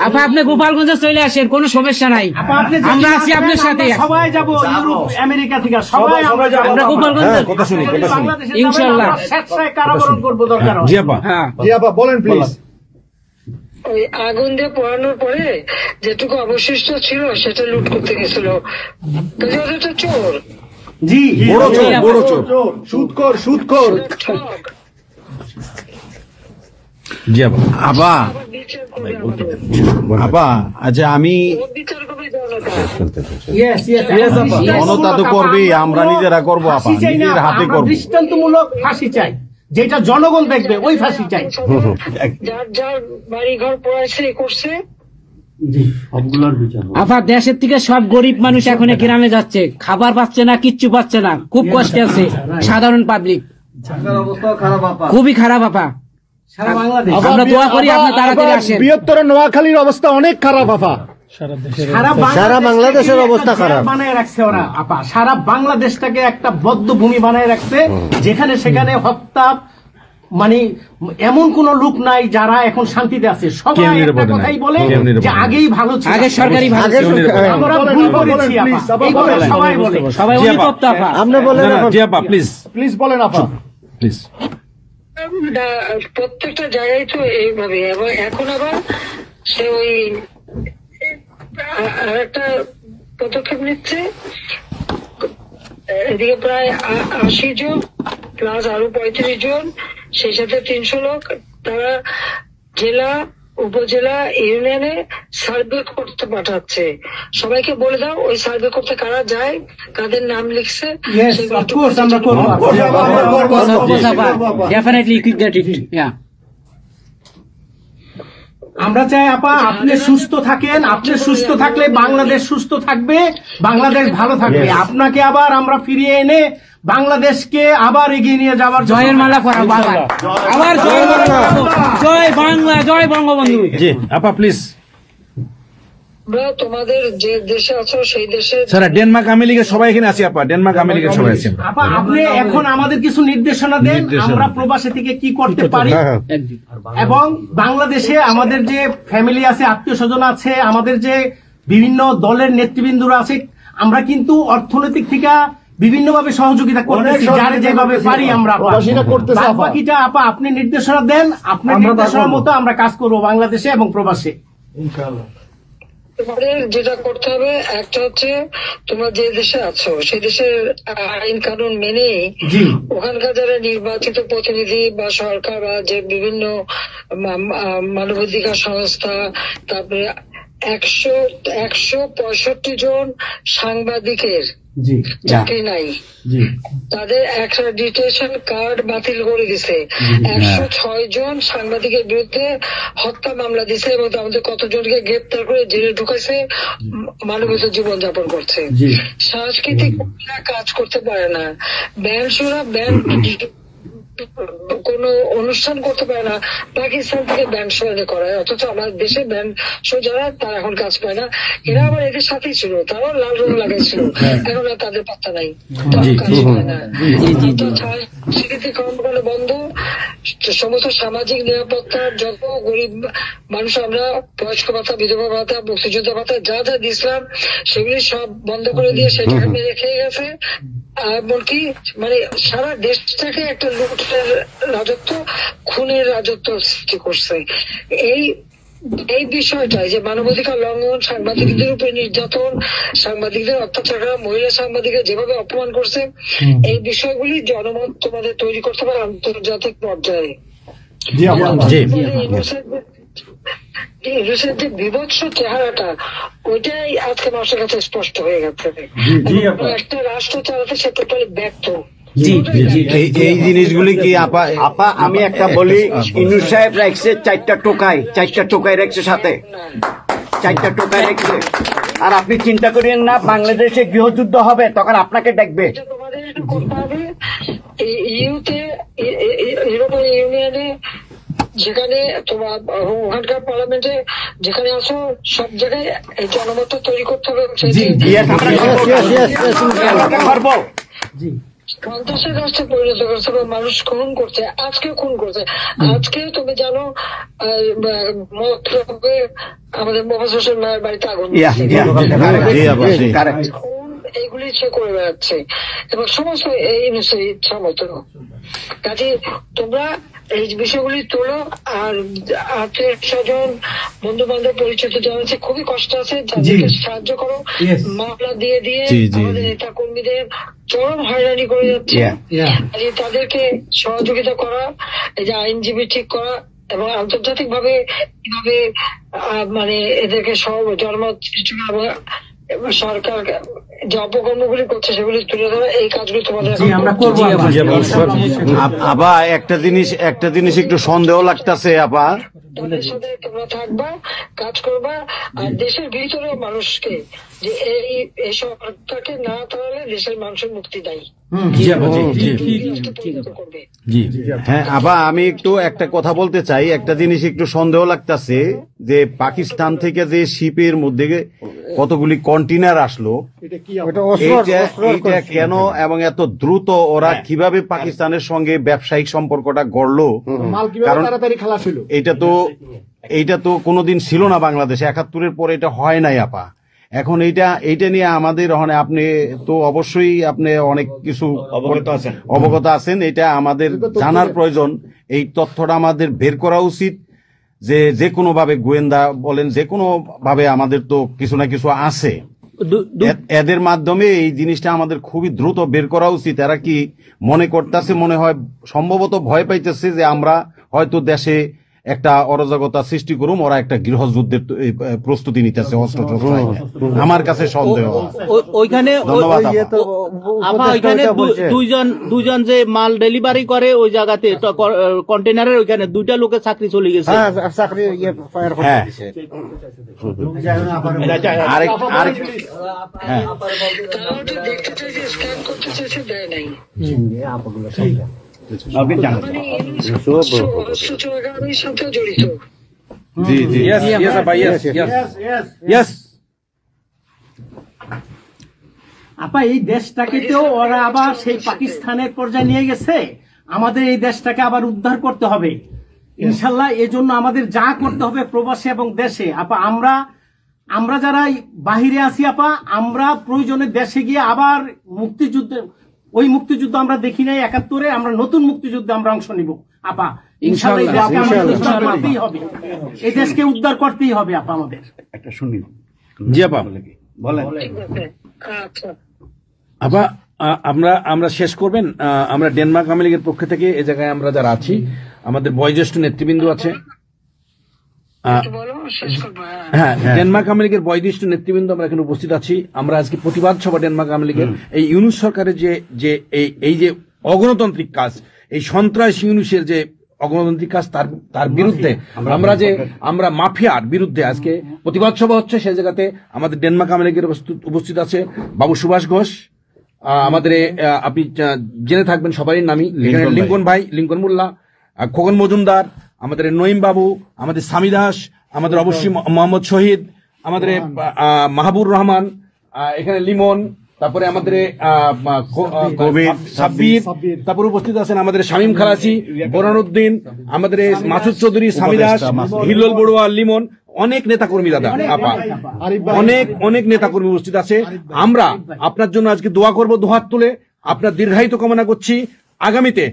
আপা আপনি গোপালগঞ্জে চলে আসেন, কোনো সমস্যা নাই, আমরা আছি আপনার সাথে। সবাই যাবো ইউরোপ আমেরিকা থেকে, সবাই আমরা গোপালগঞ্জে কথা শুনি ইনশাআল্লাহ স্বেচ্ছায় কারাবরণ করবো দরকার হয়। জি আপা, হ্যাঁ জি আপা বলেন প্লিজ। ওই আগুন দিয়ে পোড়ানোর পরে যেটুকু অবশিষ্ট ছিল সেটা লুট করতে গেছিল, ওটা চোর। জি বড় চোর, বড় চোর, সুদখোর, সুদখোর। ঠক। জি আপা। আপা আবার বিচার করবে আমাদের। আপা আচ্ছা আমি ওর বিচার করবে জনতা। Yes, yes, আপা। জনতা তো করবেই, আমরা নিজেরা করবো আপা, ফাঁসি চাই না, নিজের হাতে আমরা করবো। দৃষ্টান্তমূলক ফাঁসি চাই, যেটা জনগণ দেখবে, ওই ফাঁসি চাই। যার যার বাড়ি ঘর পড়াইছে করছে, আপা দেশের থেকে সব গরিব মানুষ এখন গ্রামে যাচ্ছে, খাবার পাচ্ছে না, কিচ্ছু পাচ্ছে না, খুব কষ্টে আছে সাধারণ পাবলিক, খুবই খারাপ আপা। সারা বাংলাদেশ, আমরা দোয়া করি আপনি তাড়াতাড়ি আসেন। বৃহত্তর নোয়াখালীর অবস্থা অনেক খারাপ আপা। সারা বাংলাদেশের অবস্থা খারাপ। বানায় রাখছে ওরা আপা, সারা বাংলাদেশটাকে একটা বদ্ধ ভূমি বানায় রাখছে, যেখানে সেখানে হত্যা, মানে এমন কোন লোক নাই যারা এখন শান্তিতে আছে। সবাই একটা কথাই বলে যে আগেই ভালো ছিল, আগে সরকারি ভালো ছিল। আমরা ভুল করেছি আপা, এই কথা সবাই বলে। সবাই অনুতপ্ত আপা। আপনি বলেন জি আপা প্লিজ প্লিজ বলেন আপা প্লিজ। প্রত্যেকটা জায়গায় তো এইভাবে। এবং এখন আবার সে ওই আর একটা পদক্ষেপ নিচ্ছে, এদিকে প্রায় 80 জন প্লাস আরো 35 জন, সেই সাথে 300 লোক, তারা জেলা উপজেলা ইউনিয়নে সার্ভে করতে পাঠাচ্ছে। সবাইকে বলে দাও ওই সার্ভে করতে কারা যায়, কাদের নাম লিখছে, Yes, of course, আমরা করবো। Definitely keep that it. Yeah. আমরা চাই আপা আপনি সুস্থ থাকেন, আপনি সুস্থ থাকলে বাংলাদেশ সুস্থ থাকবে, বাংলাদেশ ভালো থাকবে। আপনাকে আবার আমরা ফিরিয়ে এনে বাংলাদেশকে আবার এগিয়ে নিয়ে যাওয়ার জন্য জয়ের মালা করা বাংলা, আবার জয় বাংলা, জয় বাংলা, জয় বঙ্গবন্ধু। জি আপা প্লিজ। আমরা তোমাদের যে দেশে আছো সেই দেশে স্যার ডেনমার্ক আমেরিকা সবাই এখানে আছি আপা, ডেনমার্ক আমেরিকা সবাই আছি। আপা আপনি এখন আমাদের কিছু নির্দেশনা দেন, আমরা প্রবাসী থেকে কি করতে পারি, এবং বাংলাদেশে আমাদের যে ফ্যামিলি আছে, আত্মীয় স্বজন আছে, আমাদের যে বিভিন্ন দলের নেতৃবৃন্দরা আছে, আমরা কিন্তু অর্থনৈতিক থেকে বিভিন্ন ভাবে সহযোগিতা করতেছি, যার যেভাবে পারি আমরা। বাকিটা আপা আপনি নির্দেশনা দেন, আপনার নির্দেশনার মতো আমরা কাজ করবো বাংলাদেশে এবং প্রবাসে। তোমাদের যেটা করতে হবে, একটা হচ্ছে তোমরা যে দেশে আছো সেই দেশের আইন কানুন মেনে ওখানকার যারা নির্বাচিত প্রতিনিধি বা সরকার বা যে বিভিন্ন মানবাধিকার সংস্থা, তারপরে 165 জন সাংবাদিকের চাকরি নাই, তাদের অ্যাক্রেডিটেশন কার্ড বাতিল করে দিছে। 106 জন সাংবাদিকের বিরুদ্ধে হত্যা মামলা দিছে এবং আমাদের কতজনকে গ্রেপ্তার করে জেলে ঢুকাইছে, মানবিক জীবন যাপন করছে। সাংস্কৃতিক কাজ করতে পারে না, ব্যান্ড শোরা ব্যান্ড কোন অনুষ্ঠান করতে পারে না, পাকিস্তান থেকে ব্যান্ড শো এনে করায়, অথচ আমাদের দেশে ব্যান্ড শো যারা তারা এখন কাজ পায় না। এরা আবার এদের সাথেই ছিল, তারাও লাল রং লাগাইছিল, এখন আর তাদের পাত্তা নাই, কাজ পায় না। স্বীকৃতি কর্মকাণ্ড বন্ধ, সমস্ত সামাজিক নিরাপত্তার যত গরিব মানুষ আমরা বয়স্ক ভাতা, বিধবা ভাতা, মুক্তিযোদ্ধা ভাতা যা যা দিয়েছিলাম সেগুলি সব বন্ধ করে দিয়ে সেটা মেরে খেয়ে গেছে। এমনকি মানে সারা দেশটাকে একটা লুটের রাজত্ব, খুনের রাজত্ব সৃষ্টি করছে। এই বিষয়টাই যে মানবাধিকার লঙ্ঘন, সাংবাদিকদের উপরে নির্যাতন, সাংবাদিকদের অত্যাচার করা, মহিলা সাংবাদিকদের যেভাবে অপমান করছে, এই বিষয়গুলি জনমত তোমাদের তৈরি করতে পারে আন্তর্জাতিক পর্যায়ে। ইউনুসের যে বিভৎস চেহারাটা, ওইটাই আজকে মানুষের কাছে স্পষ্ট হয়ে গেছে। একটা রাষ্ট্র চালাতে সে টোটালি ব্যর্থ। এই জিনিসগুলি কি আপা? আপা আমি একটা বলি, ইউনুস সাহেব রাখছে 4টা টোকাই রাখছে, সাথে 4টা টোকাই রাখছে। আর আপনি চিন্তা করেন না বাংলাদেশে গৃহযুদ্ধ হবে তখন আপনাকে দেখবে। তোমাদের করতে হবে ইউরোপিয়ান ইউনিয়নে, যেখানে তোমার ওখানকার পার্লামেন্টে যেখানে আসো, সব জায়গায় এই জনমত তৈরি করতে হবে। সন্ত্রাসের রাষ্ট্রে পরিণত করছে বা মানুষ খুন করছে, আজকে খুন করছে। আজকে তুমি জানো মতলবে আমাদের মোহাম্মদ হোসেন ভাইয়ের বাড়িতে আগুন দিয়েছে। খুন এইগুলি সে করে বেড়াচ্ছে এবং সমস্ত এই ইচ্ছা মতো। কাজে তোমরা এই বিষয়গুলি তোলো, আর আত্মীয় স্বজন বন্ধু বান্ধব পরিচিত যারা আছে খুবই কষ্ট আছে, তাদেরকে সাহায্য করো। মামলা দিয়ে দিয়ে আমাদের নেতা কর্মীদের চরম হয়রানি করে যাচ্ছে, তাদেরকে সহযোগিতা করা, এই যে আইনজীবী ঠিক করা এবং আন্তর্জাতিক ভাবে কিভাবে মানে এদেরকে সব জনমত সৃষ্টি করা এবং সরকার যে অপকর্মগুলি করছে সেগুলি তুলে ধরা, এই কাজগুলি তোমাদের আমরা করবো। আপা একটা জিনিস একটু সন্দেহ লাগতেছে আপা, তাদের সাথে তোমরা থাকবা, কাজ করবা, আর দেশের ভিতরে মানুষকে যে এই সরকারকে না তাহলে দেশের মানুষের মুক্তি দেয় করবে। হ্যাঁ আপা, আমি একটু একটা কথা বলতে চাই। একটা জিনিস একটু সন্দেহ লাগতেছে যে পাকিস্তান থেকে যে শিপের মধ্যে কতগুলি কন্টেনার আসলো, এইটা কেন এবং এত দ্রুত ওরা কিভাবে পাকিস্তানের সঙ্গে ব্যবসায়িক সম্পর্কটা গড়লো? কারণ এইটা তো কোনোদিন ছিল না বাংলাদেশে, ৭১-এর পরে এটা হয় নাই আপা। এখন এইটা নিয়ে আমাদের আপনি তো অবশ্যই আপনি অনেক কিছু অবগত আছেন, এটা আমাদের জানার প্রয়োজন। এই তথ্যটা আমাদের বের করা উচিত যে কোনো ভাবে, গোয়েন্দা বলেন, যে কোনো ভাবে আমাদের তো কিছু না কিছু আছে, এদের মাধ্যমে এই জিনিসটা আমাদের খুবই দ্রুত বের করা উচিত। এরা কি মনে করতেছে, মনে হয় সম্ভবত ভয় পাইতেছে যে আমরা হয়তো দেশে একটা অরাজকতা সৃষ্টি করুম, ওরা একটা গৃহযুদ্ধের প্রস্তুতি নিতেছে অস্ত্র। আমার কাছে সন্দেহ। ওইখানে দুইজন যে মাল ডেলিভারি করে ওই জায়গাতে কন্টেনারের ওইখানে 2টা লোকের চাকরি চলে গেছে। দেখতে চাই যে স্ক্যান করতে চাইছে, দেয় নাই। সাথে জড়িত। আপা এই দেশটাকে তো ওরা আবার সেই পাকিস্তানের পর্যায়ে নিয়ে গেছে, আমাদের এই দেশটাকে আবার উদ্ধার করতে হবে ইনশাল্লাহ। এই জন্য আমাদের যা করতে হবে প্রবাসী এবং দেশে, আপা আমরা যারা বাহিরে আছি আপা, আমরা প্রয়োজনে দেশে গিয়ে আবার ওই মুক্তিযুদ্ধ আমরা দেখি নাই ৭১-এ, আমরা নতুন মুক্তিযুদ্ধে আমরা অংশ নিব আপা ইনশাল্লাহ। এই দেশকে আমাদের উদ্ধার করতেই হবে, এই দেশকে উদ্ধার করতেই হবে আপা আমাদের। একটা শুনি। জি আপা বলেন। আচ্ছা আপা, আমরা শেষ করবেন। আমরা ডেনমার্ক আওয়ামী লীগের পক্ষ থেকে এই জায়গায় আমরা যারা আছি, আমাদের বয়োজ্যেষ্ঠ নেতৃবৃন্দ আছে। হ্যাঁ, ডেনমার্ক আওয়ামী লীগের বয়োজ্যেষ্ঠ নেতৃবৃন্দ আমরা এখানে উপস্থিত আছি। আমরা আজকে প্রতিবাদ সভা ডেনমার্ক আওয়ামী লীগের এই ইউনূস সরকারের এই যে অগণতান্ত্রিক কাজ, এই সন্ত্রাসী ইউনূসের যে অগণতান্ত্রিক কাজ, তার বিরুদ্ধে আমরা মাফিয়ার বিরুদ্ধে আজকে প্রতিবাদ সভা হচ্ছে। সেই জায়গাতে আমাদের ডেনমার্ক আওয়ামী লীগের উপস্থিত আছে বাবু সুভাষ ঘোষ, আমাদের আপনি জেনে থাকবেন সবারই নামই, লিঙ্কন ভাই, লিঙ্কন মোল্লা, খোকন মজুমদার, আমাদের নঈম বাবু, আমাদের সামি দাস, আমাদের অবশ্যই মোহাম্মদ শহীদ, আমাদের মাহবুর রহমান, এখানে লিমন, তারপরে আমাদের সাব্বির, তারপরে উপস্থিত আছেন আমাদের শামীম খালাসি, বোরানুদ্দিন, আমাদের মাসুদ চৌধুরী, সামি দাস, হিল্লোল বড়ুয়া, লিমন, অনেক নেতাকর্মী দাদা আপা, অনেক নেতাকর্মী উপস্থিত আছে। আমরা আপনার জন্য আজকে দোয়া করব, দুহাত তুলে আপনার দীর্ঘায়িত কামনা করছি। আগামীতে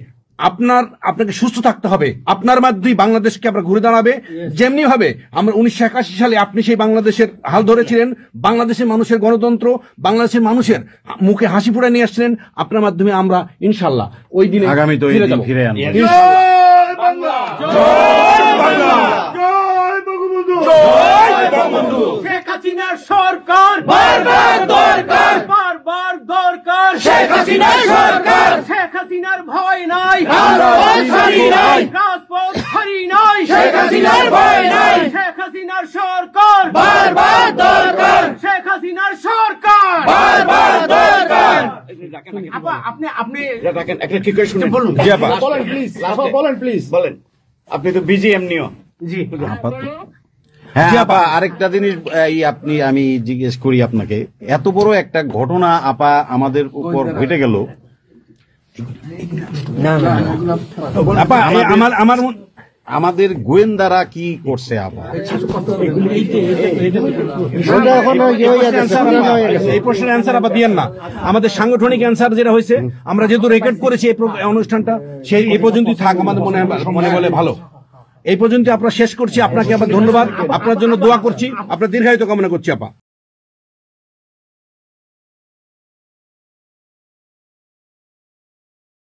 আপনাকে সুস্থ থাকতে হবে, আপনার মাধ্যমে বাংলাদেশকে আমরা ঘুরে দাঁড়াবে। যেমনি ভাবে আমরা 1981 সালে আপনি সেই বাংলাদেশের হাল ধরেছিলেন, বাংলাদেশের মানুষের গণতন্ত্র, বাংলাদেশের মানুষের মুখে হাসি ফুটে নিয়ে আসছিলেন, আপনার মাধ্যমে আমরা ইনশাল্লাহ ওই দিনে আগামীতে ফিরে আনবো। শেখ হাসিনার সরকার বারবার দরকার, বারবার দরকার। শেখ হাসিনার সরকার, শেখ হাসিনার ভয় নাই, রাজপথ ছাড়ি নাই, রাজপথ ছাড়ি নাই। শেখ হাসিনার ভয় নাই, শেখ হাসিনার সরকার বারবার দরকার, শেখ হাসিনার সরকার বারবার দরকার। আপা আপনি একটা ঠিক করে শুনুন, বলুন প্লিজ বলেন। আপনি তো বিজি এমনিও। জি হ্যাঁ আপা, আরেকটা জিনিস আমি জিজ্ঞেস করি আপনাকে, এত বড় একটা ঘটনা আপা আমাদের উপর ঘটে গেল, আপা, আমার আমাদের গোয়েন্দারা কি করছে আবার এই প্রশ্নের অ্যান্সার আবার দিয়েন না। আমাদের সাংগঠনিক অ্যান্সার যেটা হয়েছে, আমরা যেহেতু রেকর্ড করেছি এই অনুষ্ঠানটা, সেই এই পর্যন্তই থাক, আমাদের মনে বলে ভালো। এই পর্যন্ত আপনারা শেষ করছি। আপনাকে আবার ধন্যবাদ, আপনার জন্য দোয়া করছি, আপনার দীর্ঘায়িত কামনা করছি আপা।